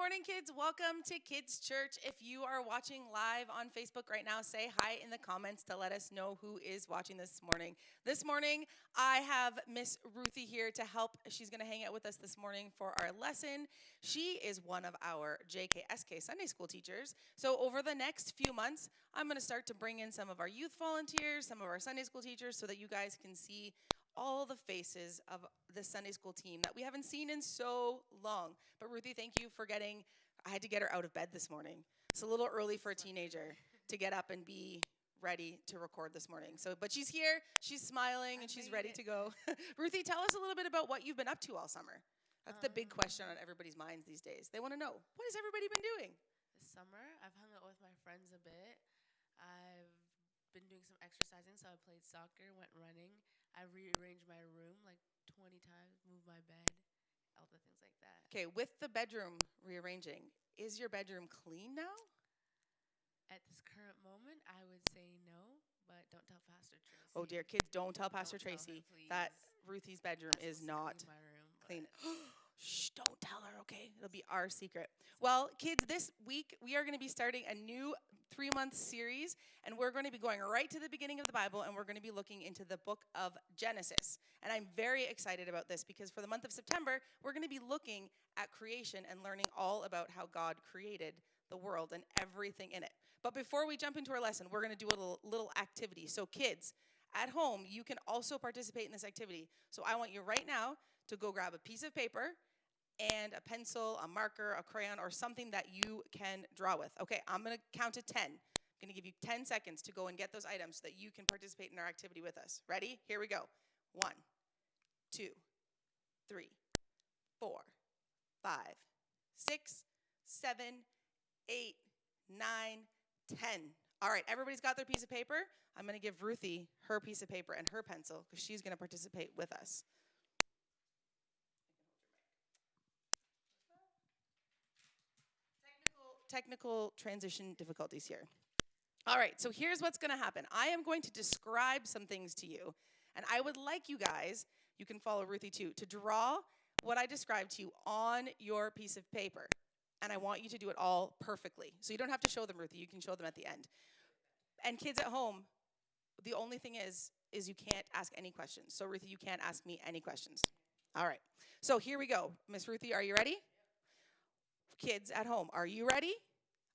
morning, kids. Welcome to Kids Church. If you are watching live on Facebook right now, say hi in the comments to let us know who is watching this morning. This morning, I have Miss Ruthie here to help. She's going to hang out with us this morning for our lesson. She is one of our JKSK Sunday school teachers. So over the next few months, I'm going to start to bring in some of our youth volunteers, some of our Sunday school teachers, so that you guys can see all the faces of the Sunday school team that we haven't seen in so long. But Ruthie, thank you for I had to get her out of bed this morning. It's a little early for a teenager to get up and be ready to record this morning. But she's here, she's smiling, and she's ready to go. Ruthie, tell us a little bit about what you've been up to all summer. That's the big question on everybody's minds these days. They want to know, what has everybody been doing? This summer, I've hung out with my friends a bit. I've been doing some exercising, so I played soccer, went running. I rearranged my room like 20 times, moved my bed, all the things like that. Okay, with the bedroom rearranging, is your bedroom clean now? At this current moment, I would say no, but don't tell Pastor Tracy. Oh dear, kids, don't tell Pastor Don't Tracy tell her, that Ruthie's bedroom is not my room, clean. Shh, don't tell her, okay? It'll be our secret. Well, kids, this week we are going to be starting a new 3-month series, and we're going to be going right to the beginning of the Bible, and we're going to be looking into the book of Genesis. And I'm very excited about this because for the month of September, we're going to be looking at creation and learning all about how God created the world and everything in it. But before we jump into our lesson, we're going to do a little activity. So kids, at home, you can also participate in this activity. So I want you right now to go grab a piece of paper and a pencil, a marker, a crayon, or something that you can draw with. Okay, I'm going to count to 10. I'm going to give you 10 seconds to go and get those items so that you can participate in our activity with us. Ready? Here we go. 1, 2, 3, 4, 5, 6, 7, 8, 9, 10. All right, everybody's got their piece of paper. I'm going to give Ruthie her piece of paper and her pencil because she's going to participate with us. Technical transition difficulties here. All right, so here's what's going to happen. I am going to describe some things to you, and I would like you guys, you can follow Ruthie too, to draw what I described to you on your piece of paper. And I want you to do it all perfectly. So you don't have to show them, Ruthie. You can show them at the end. And kids at home, the only thing is you can't ask any questions. So Ruthie, you can't ask me any questions. All right. So here we go. Miss Ruthie, are you ready? Kids at home, are you ready?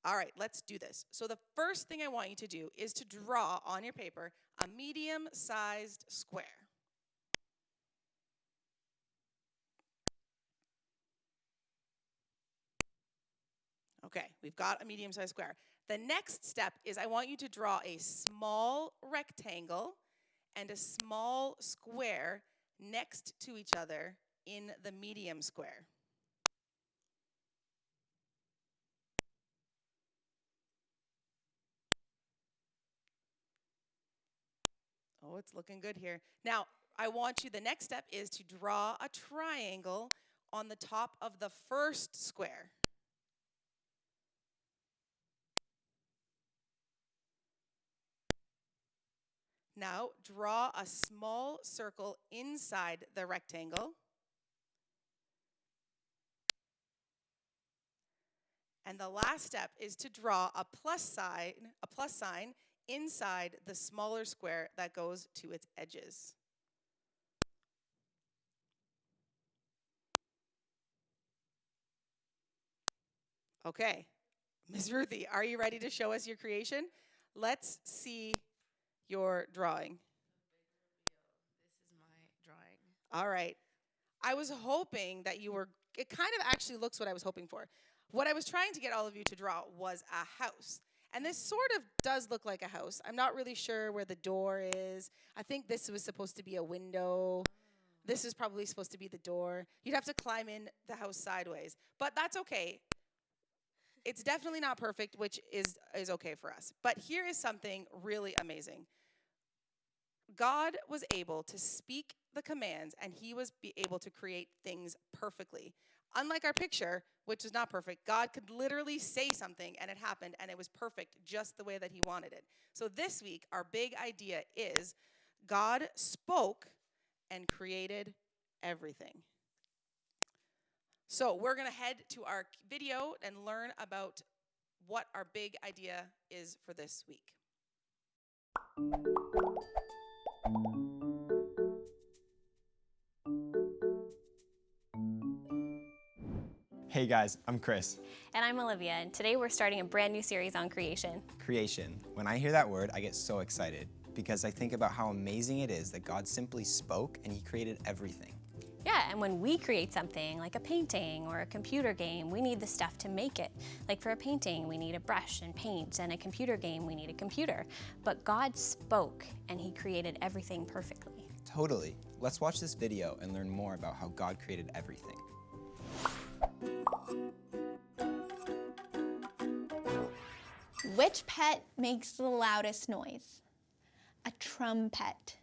All right, let's do this. So the first thing I want you to do is to draw on your paper a medium-sized square. Okay, we've got a medium-sized square. The next step is I want you to draw a small rectangle and a small square next to each other in the medium square. Oh, it's looking good here. Now, the next step is to draw a triangle on the top of the first square. Now, draw a small circle inside the rectangle. And the last step is to draw a plus sign inside the smaller square that goes to its edges. Okay, Ms. Ruthie, are you ready to show us your creation? Let's see your drawing. This is my drawing. All right. I was hoping that it kind of actually looks what I was hoping for. What I was trying to get all of you to draw was a house. And this sort of does look like a house. I'm not really sure where the door is. I think this was supposed to be a window. This is probably supposed to be the door. You'd have to climb in the house sideways. But that's okay. It's definitely not perfect, which is okay for us. But here is something really amazing. God was able to speak the commands, and he was able to create things perfectly. Unlike our picture, which is not perfect, God could literally say something, and it happened, and it was perfect just the way that he wanted it. So this week, our big idea is God spoke and created everything. So we're going to head to our video and learn about what our big idea is for this week. Hey guys, I'm Chris. And I'm Olivia, and today we're starting a brand new series on creation. Creation. When I hear that word, I get so excited because I think about how amazing it is that God simply spoke and He created everything. Yeah, and when we create something like a painting or a computer game, we need the stuff to make it. Like for a painting, we need a brush and paint, and a computer game, we need a computer. But God spoke, and He created everything perfectly. Totally. Let's watch this video and learn more about how God created everything. Which pet makes the loudest noise? A trumpet.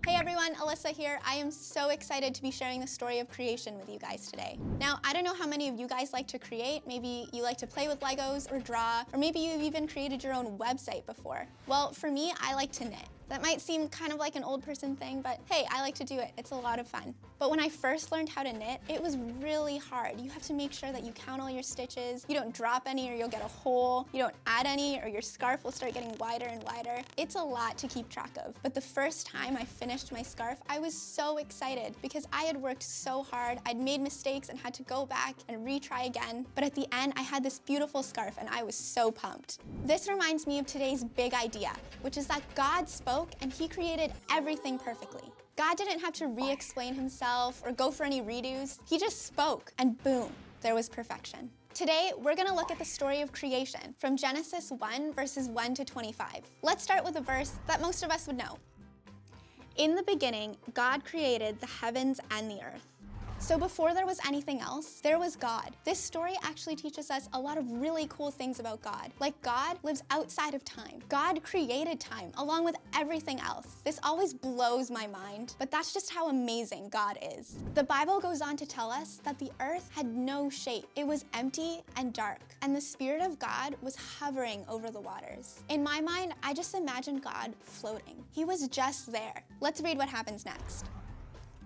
Hey everyone, Alyssa here. I am so excited to be sharing the story of creation with you guys today. Now, I don't know how many of you guys like to create. Maybe you like to play with Legos or draw, or maybe you've even created your own website before. Well, for me, I like to knit. That might seem kind of like an old person thing, but hey, I like to do it. It's a lot of fun. But when I first learned how to knit, it was really hard. You have to make sure that you count all your stitches, you don't drop any or you'll get a hole, you don't add any or your scarf will start getting wider and wider. It's a lot to keep track of. But the first time I finished my scarf, I was so excited because I had worked so hard, I'd made mistakes and had to go back and retry again. But at the end, I had this beautiful scarf and I was so pumped. This reminds me of today's big idea, which is that God spoke and He created everything perfectly. God didn't have to re-explain Himself or go for any redos. He just spoke and boom, there was perfection. Today, we're gonna look at the story of creation from Genesis 1, verses 1 to 25. Let's start with a verse that most of us would know. In the beginning, God created the heavens and the earth. So before there was anything else, there was God. This story actually teaches us a lot of really cool things about God. Like God lives outside of time. God created time along with everything else. This always blows my mind, but that's just how amazing God is. The Bible goes on to tell us that the earth had no shape. It was empty and dark, and the Spirit of God was hovering over the waters. In my mind, I just imagine God floating. He was just there. Let's read what happens next.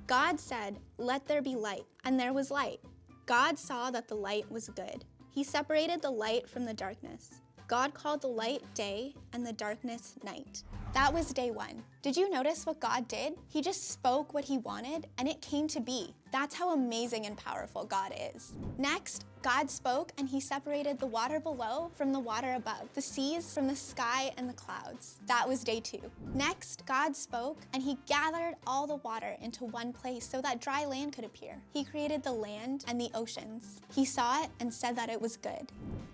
God said, "Let there be light," and there was light. God saw that the light was good. He separated the light from the darkness. God called the light day and the darkness night. That was day one. Did you notice what God did? He just spoke what He wanted and it came to be. That's how amazing and powerful God is. Next, God spoke and He separated the water below from the water above, the seas from the sky and the clouds. That was day two. Next, God spoke and He gathered all the water into one place so that dry land could appear. He created the land and the oceans. He saw it and said that it was good.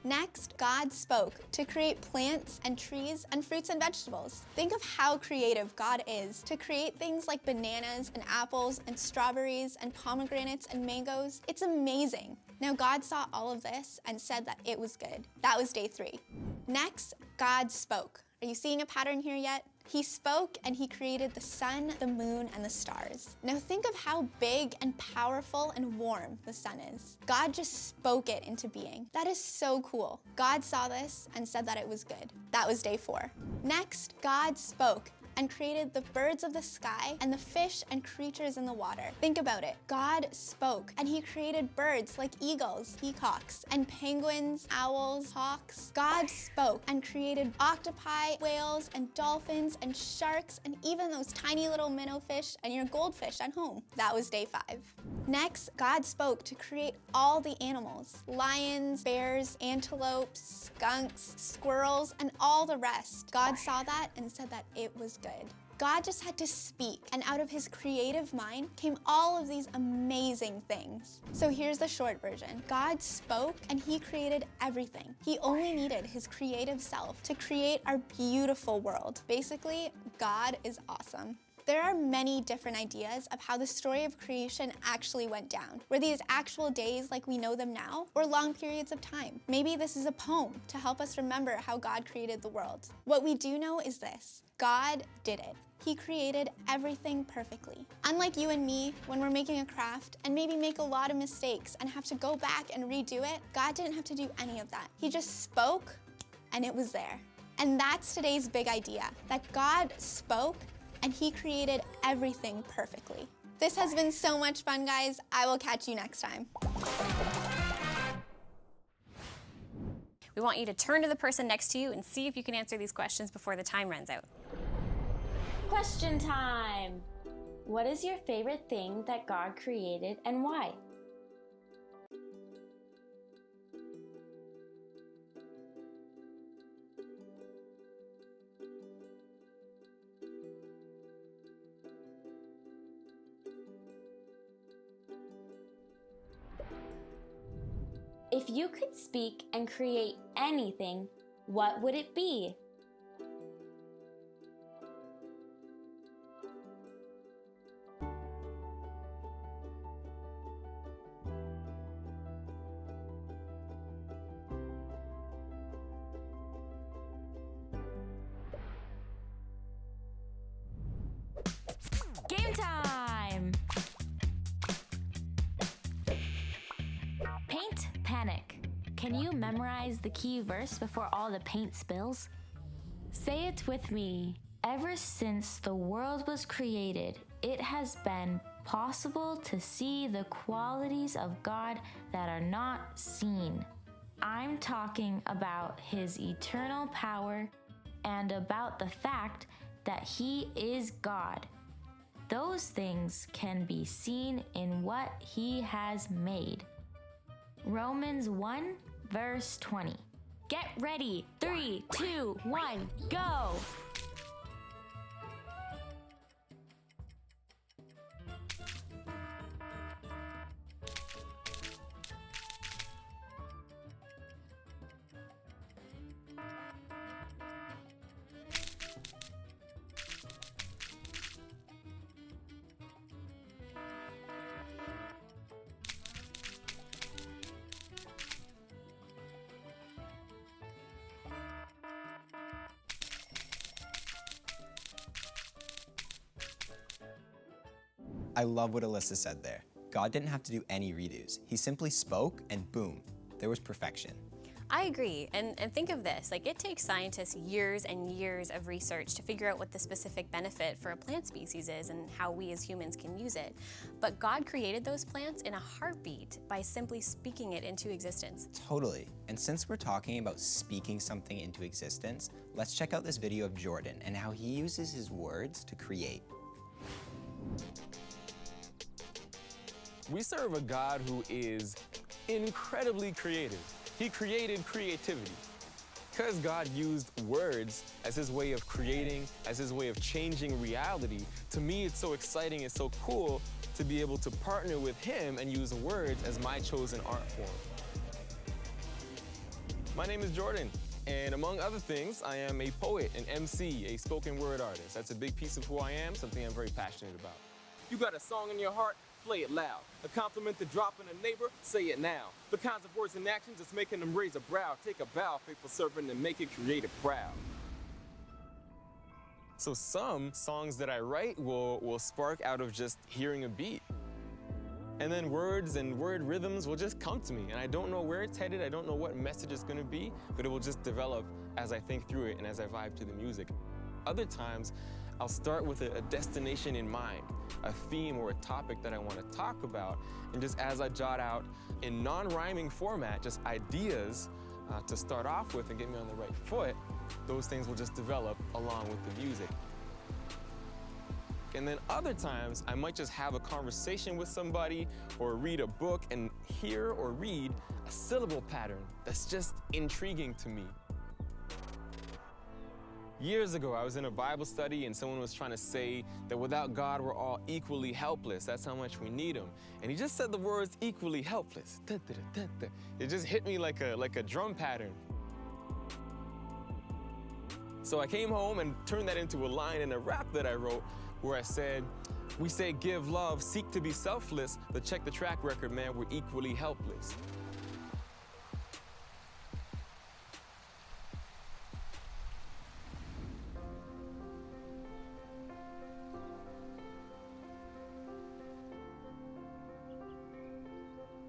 Next, God spoke to create plants and trees and fruits and vegetables. Think of how creative God is to create things like bananas and apples and strawberries and pomegranates and mangoes. It's amazing. Now God saw all of this and said that it was good. That was day three. Next, God spoke. Are you seeing a pattern here yet? He spoke and He created the sun, the moon, and the stars. Now think of how big and powerful and warm the sun is. God just spoke it into being. That is so cool. God saw this and said that it was good. That was day four. Next, God spoke and created the birds of the sky and the fish and creatures in the water. Think about it. God spoke and He created birds like eagles, peacocks, and penguins, owls, hawks. God spoke and created octopi, whales, and dolphins, and sharks, and even those tiny little minnow fish and your goldfish at home. That was day five. Next, God spoke to create all the animals: lions, bears, antelopes, skunks, squirrels, and all the rest. God saw that and said that it was good. God just had to speak, and out of His creative mind came all of these amazing things. So here's the short version. God spoke and He created everything. He only needed His creative self to create our beautiful world. Basically, God is awesome. There are many different ideas of how the story of creation actually went down. Were these actual days like we know them now, or long periods of time? Maybe this is a poem to help us remember how God created the world. What we do know is this: God did it. He created everything perfectly. Unlike you and me, when we're making a craft and maybe make a lot of mistakes and have to go back and redo it, God didn't have to do any of that. He just spoke and it was there. And that's today's big idea, that God spoke and He created everything perfectly. This has been so much fun, guys. I will catch you next time. We want you to turn to the person next to you and see if you can answer these questions before the time runs out. Question time! What is your favorite thing that God created and why? If you could speak and create anything, what would it be? Game time! Paint panic. Can you memorize the key verse before all the paint spills? Say it with me. Ever since the world was created, it has been possible to see the qualities of God that are not seen. I'm talking about His eternal power and about the fact that He is God. Those things can be seen in what He has made. Romans 1, verse 20. Get ready. 3, 2, 1, go! I love what Alyssa said there. God didn't have to do any redos. He simply spoke and boom, there was perfection. I agree, and think of this, like it takes scientists years and years of research to figure out what the specific benefit for a plant species is and how we as humans can use it. But God created those plants in a heartbeat by simply speaking it into existence. Totally. And since we're talking about speaking something into existence, let's check out this video of Jordan and how he uses his words to create. We serve a God who is incredibly creative. He created creativity. Because God used words as His way of creating, as His way of changing reality, to me it's so exciting and so cool to be able to partner with Him and use words as my chosen art form. My name is Jordan, and among other things, I am a poet, an MC, a spoken word artist. That's a big piece of who I am, something I'm very passionate about. You got a song in your heart? Play it loud. A compliment to drop in a neighbor? Say it now. The kinds of words and actions that's making them raise a brow. Take a bow, faithful servant, and make it creative proud. So some songs that I write will spark out of just hearing a beat. And then words and word rhythms will just come to me. And I don't know where it's headed, I don't know what message it's gonna be, but it will just develop as I think through it and as I vibe to the music. Other times, I'll start with a destination in mind, a theme or a topic that I want to talk about, and just as I jot out in non-rhyming format, just ideas to start off with and get me on the right foot, those things will just develop along with the music. And then other times, I might just have a conversation with somebody or read a book and hear or read a syllable pattern that's just intriguing to me. Years ago, I was in a Bible study and someone was trying to say that without God, we're all equally helpless. That's how much we need Him. And he just said the words equally helpless. It just hit me like a drum pattern. So I came home and turned that into a line in a rap that I wrote where I said, we say give love, seek to be selfless, but check the track record, man, we're equally helpless.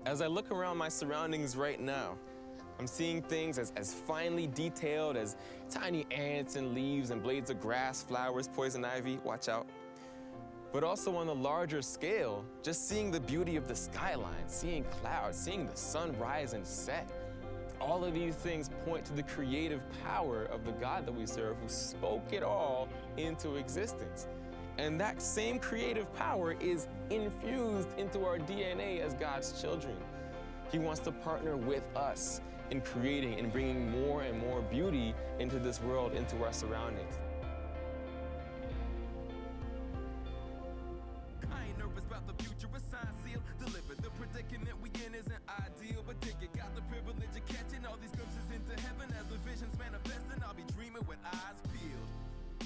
As I look around my surroundings right now, I'm seeing things as finely detailed as tiny ants and leaves and blades of grass, flowers, poison ivy, watch out. but also on the larger scale, just seeing the beauty of the skyline, seeing clouds, seeing the sun rise and set. All of these things point to the creative power of the God that we serve, who spoke it all into existence. And that same creative power is infused into our DNA as God's children. He wants to partner with us in creating and bringing more and more beauty into this world, into our surroundings. I ain't nervous about the future, a sign seal. Deliver the predicament we in isn't ideal, but think it got the privilege of catching all these glimpses into heaven as the visions manifesting. I'll be dreaming with eyes peeled.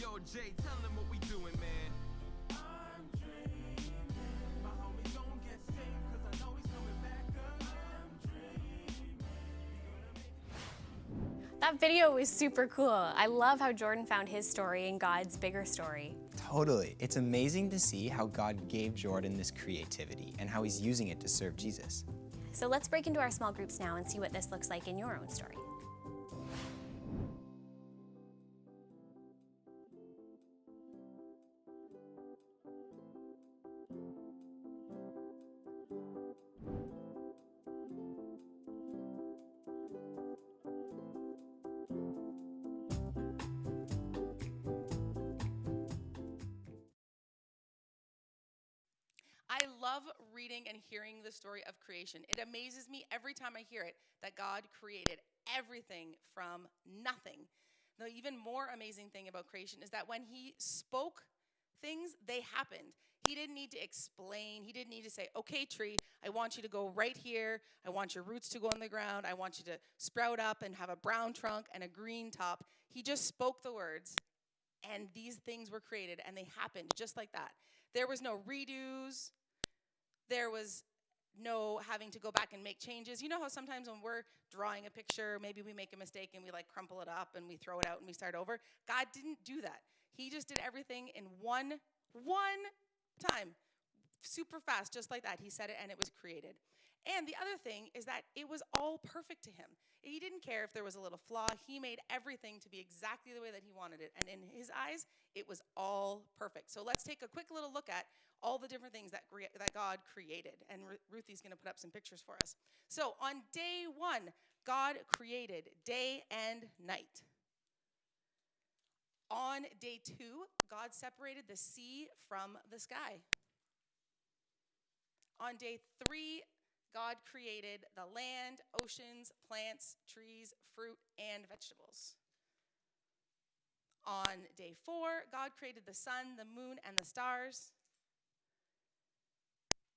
Yo, Jay, tell them what we doing, man. I'm dreaming. My homie gon' get saved, cause I know he's coming back up. I'm dreaming. That video was super cool. I love how Jordan found his story in God's bigger story. Totally. It's amazing to see how God gave Jordan this creativity and how he's using it to serve Jesus. So let's break into our small groups now and see what this looks like in your own story. I love reading and hearing the story of creation. It amazes me every time I hear it that God created everything from nothing. The even more amazing thing about creation is that when he spoke things, they happened. He didn't need to explain. He didn't need to say, okay, tree, I want you to go right here. I want your roots to go in the ground. I want you to sprout up and have a brown trunk and a green top. He just spoke the words, and these things were created, and they happened just like that. There was no redos. There was no having to go back and make changes. You know how sometimes when we're drawing a picture, maybe we make a mistake and we like crumple it up and we throw it out and we start over? God didn't do that. He just did everything in one time, super fast, just like that. He said it and it was created. And the other thing is that it was all perfect to him. He didn't care if there was a little flaw. He made everything to be exactly the way that he wanted it. And in his eyes, it was all perfect. So let's take a quick little look at all the different things that God created. And Ruthie's going to put up some pictures for us. So on day 1, God created day and night. On day 2, God separated the sea from the sky. On day 3, God created the land, oceans, plants, trees, fruit, and vegetables. On day 4, God created the sun, the moon, and the stars.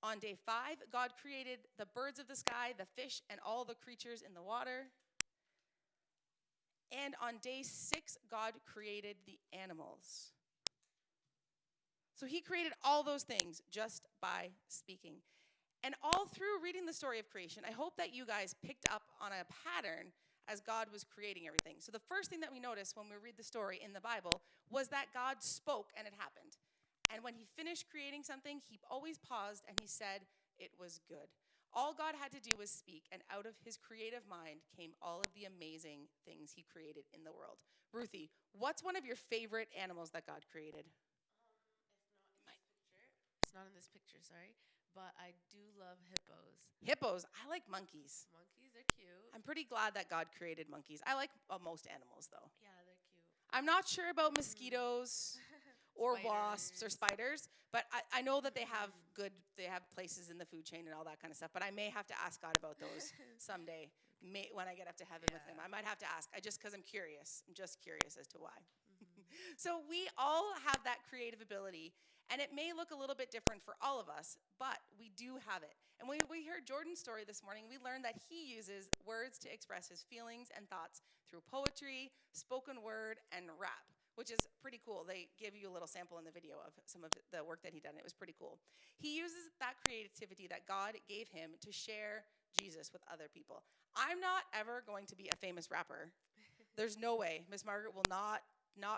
On day 5, God created the birds of the sky, the fish, and all the creatures in the water. And on day 6, God created the animals. So he created all those things just by speaking. And all through reading the story of creation, I hope that you guys picked up on a pattern as God was creating everything. So the first thing that we notice when we read the story in the Bible was that God spoke and it happened. And when he finished creating something, he always paused and he said, it was good. All God had to do was speak, and out of his creative mind came all of the amazing things he created in the world. Ruthie, what's one of your favorite animals that God created? It's not in this picture, sorry. But I do love hippos. Hippos. I like monkeys. Monkeys are cute. I'm pretty glad that God created monkeys. I like most animals, though. Yeah, they're cute. I'm not sure about mosquitoes or wasps or spiders, but I know that they have places in the food chain and all that kind of stuff. But I may have to ask God about those someday when I get up to heaven with him. I might have to ask, because I'm curious. I'm just curious as to why. So we all have that creative ability, and it may look a little bit different for all of us, but we do have it. And when we heard Jordan's story this morning, we learned that he uses words to express his feelings and thoughts through poetry, spoken word, and rap, which is pretty cool. They give you a little sample in the video of some of the work that he done. It was pretty cool. He uses that creativity that God gave him to share Jesus with other people. I'm not ever going to be a famous rapper. There's no way. Miss Margaret will not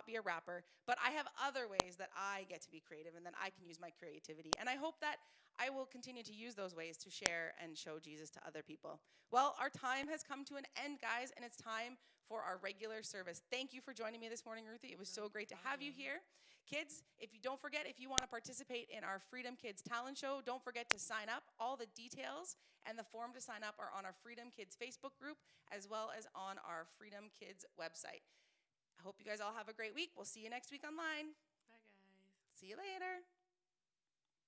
be a rapper, but I have other ways that I get to be creative and that I can use my creativity. And I hope that I will continue to use those ways to share and show Jesus to other people. Well, our time has come to an end, guys, and it's time for our regular service. Thank you for joining me this morning, Ruthie. It was so great to have you here. Kids, if you don't forget, if you want to participate in our Freedom Kids talent show, don't forget to sign up. All the details and the form to sign up are on our Freedom Kids Facebook group as well as on our Freedom Kids website. I hope you guys all have a great week. We'll see you next week online. Bye, guys. See you later.